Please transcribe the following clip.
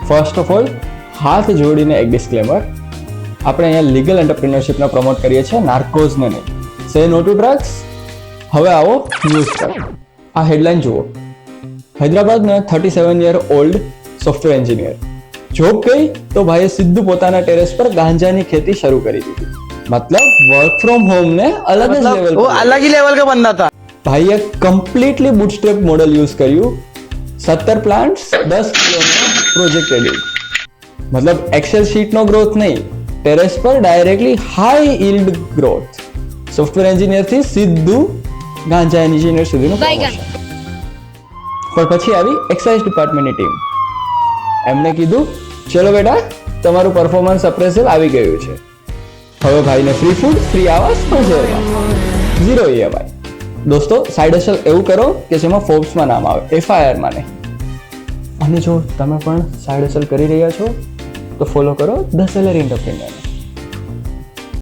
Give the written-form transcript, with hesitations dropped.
First of all હાથ જોડીને એક ડિસ્ક્લેમર, આપણે અહીંયા લીગલ એન્ટરપ્રિન્યોરશિપને પ્રમોટ કરીએ છીએ, નાર્કોઝને નહીં. સે નો ટુ ડ્રગ્સ. હવે આવો ન્યૂઝ પર. આ હેડલાઇન જુઓ. હૈદરાબાદના 37 year old software engineer job ગઈ તો ભાઈએ સીધું પોતાના ટેરેસ પર ગાંજાની ખેતી શરૂ કરી દીધી. मतलब वर्क फ्रॉम होम ने अलग જ લેવલ, वो अलग ही लेवल का बंदा था. ભાઈએ કમ્પ્લીટલી બુટસ્ટ્રેપ મોડેલ યુઝ કર્યું. 17 પ્લાન્ટ્સ, 10 કિલોનો પ્રોજેક્ટ એડિટ. मतलब એક્સેલ શીટનો ગ્રોથ નહીં, ટેરેસ પર directly high yield growth. Software engineer થી સીધું ગાંજા એન્જિનિયર સુધીનું પ્રમોશન. પણ પછી આવી એક્સાઇઝ ડિપાર્ટમેન્ટની ટીમ. એમણે કીધું ચલો બેટા, તમારું પરફોર્મન્સ અપ્રેઝલ આવી ગયું છે, હવે ભાઈને ફ્રી ફૂડ, ફ્રી આવાસ પણ જેલમાં, 0 EMI. દોસ્તો, સાઇડ હસલ એવું કરો કે જેમાં ફોર્બ્સમાં નામ આવે, FIRમાં નહીં. અને જો તમે પણ સાઇડ હસલ કરી રહ્યા છો તો ફોલો કરો ધ સેલરી એન્ટરપ્રિન્યોર.